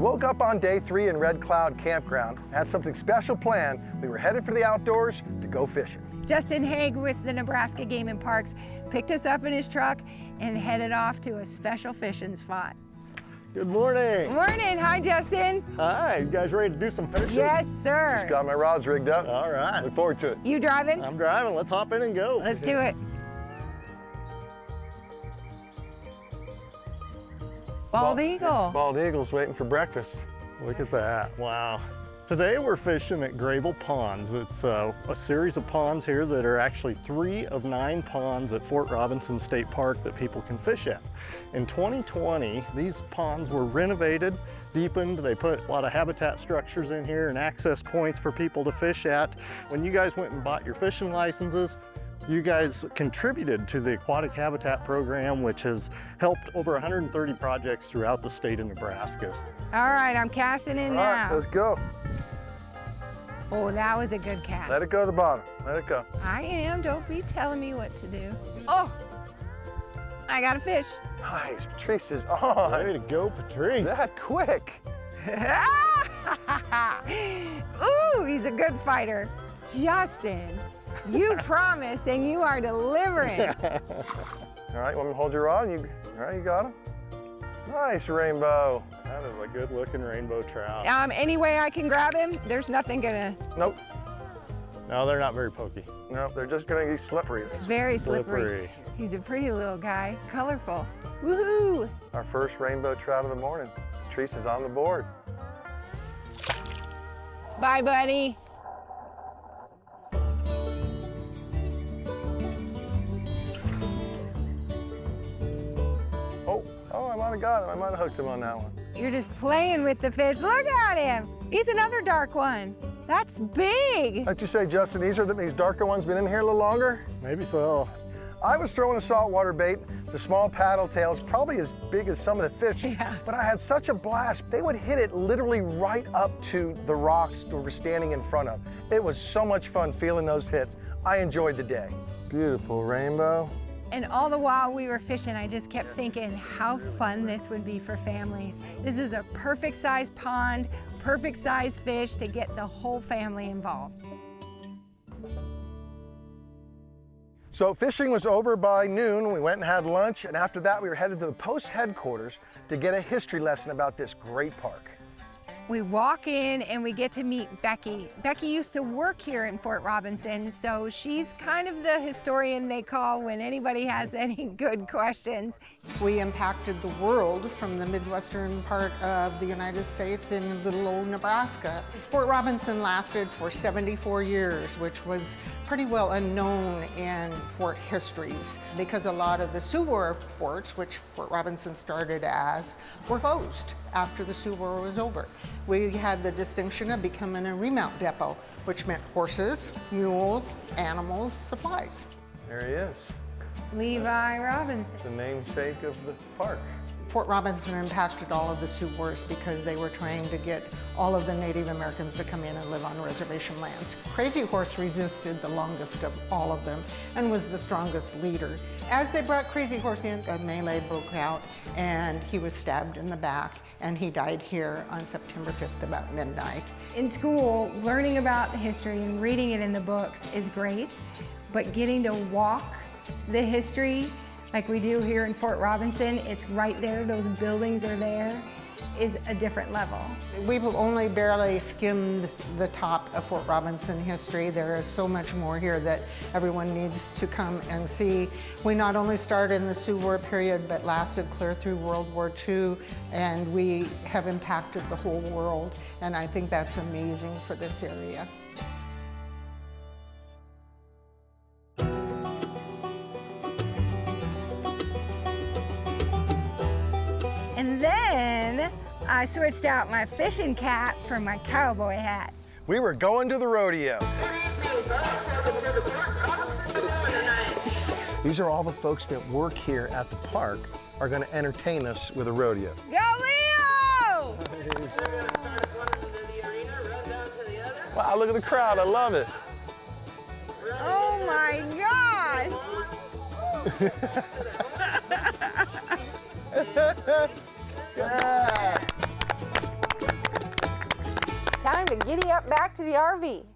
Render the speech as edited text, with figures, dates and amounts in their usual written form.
woke up on day 3 in Red Cloud Campground, had something special planned. We were headed for the outdoors to go fishing. Justin Haig with the Nebraska Game and Parks picked us up in his truck and headed off to a special fishing spot. Good morning. Morning. Hi, Justin. Hi, you guys ready to do some fishing? Yes, sir. Just got my rods rigged up. All right. Look forward to it. You driving? I'm driving. Let's hop in and go. Let's do it. Bald eagle. Bald eagle's waiting for breakfast. Look at that. Wow. Today we're fishing at Grable Ponds. It's a series of ponds here that are actually 3 of 9 ponds at Fort Robinson State Park that people can fish at. In 2020, these ponds were renovated, deepened. They put a lot of habitat structures in here and access points for people to fish at. When you guys went and bought your fishing licenses, you guys contributed to the Aquatic Habitat Program, which has helped over 130 projects throughout the state of Nebraska. All right, I'm casting in All now. right, let's go. Oh, that was a good cast. Let it go to the bottom. Let it go. I am. Don't be telling me what to do. Oh, I got a fish. Nice. Patrice is on. Ready to go, Patrice. That quick. Ooh, he's a good fighter. Justin, you promised and you are delivering. All right, want me to hold your rod? All right, you got him. Nice rainbow. That is a good looking rainbow trout. Any way I can grab him, there's nothing gonna. Nope. No, they're not very pokey. Nope, they're just gonna get slippery. It's very slippery. He's a pretty little guy, colorful. Woohoo! Our first rainbow trout of the morning. Patrice is on the board. Bye, buddy. Oh, I might have got him. I might have hooked him on that one. You're just playing with the fish. Look at him. He's another dark one. That's big. Like you say, Justin, these darker ones been in here a little longer? Maybe so. I was throwing a saltwater bait. It's a small paddle tail. It's probably as big as some of the fish, but I had such a blast. They would hit it literally right up to the rocks we were standing in front of. It was so much fun feeling those hits. I enjoyed the day. Beautiful rainbow. And all the while we were fishing, I just kept thinking how fun this would be for families. This is a perfect size pond, perfect size fish to get the whole family involved. So fishing was over by noon. We went and had lunch, and after that we were headed to the post headquarters to get a history lesson about this great park. We walk in and we get to meet Becky. Becky used to work here in Fort Robinson, so she's kind of the historian they call when anybody has any good questions. We impacted the world from the Midwestern part of the United States in little old Nebraska. Fort Robinson lasted for 74 years, which was pretty well unknown in fort histories because a lot of the Sioux War forts, which Fort Robinson started as, were closed after the Sioux War was over. We had the distinction of becoming a remount depot, which meant horses, mules, animals, supplies. There he is, Levi Robinson. the namesake of the park. Fort Robinson impacted all of the Sioux Wars because they were trying to get all of the Native Americans to come in and live on reservation lands. Crazy Horse resisted the longest of all of them and was the strongest leader. As they brought Crazy Horse in, a melee broke out and he was stabbed in the back and he died here on September 5th about midnight. In school, learning about the history and reading it in the books is great, but getting to walk the history like we do here in Fort Robinson, it's right there, those buildings are there, is a different level. We've only barely skimmed the top of Fort Robinson history. There is so much more here that everyone needs to come and see. We not only started in the Sioux War period, but lasted clear through World War II, and we have impacted the whole world, and I think that's amazing for this area. And then I switched out my fishing cap for my cowboy hat. We were going to the rodeo. These are all the folks that work here at the park are going to entertain us with a rodeo. Go Leo! Wow, look at the crowd, I love it. Oh my gosh! Yeah. to giddy up back to the RV.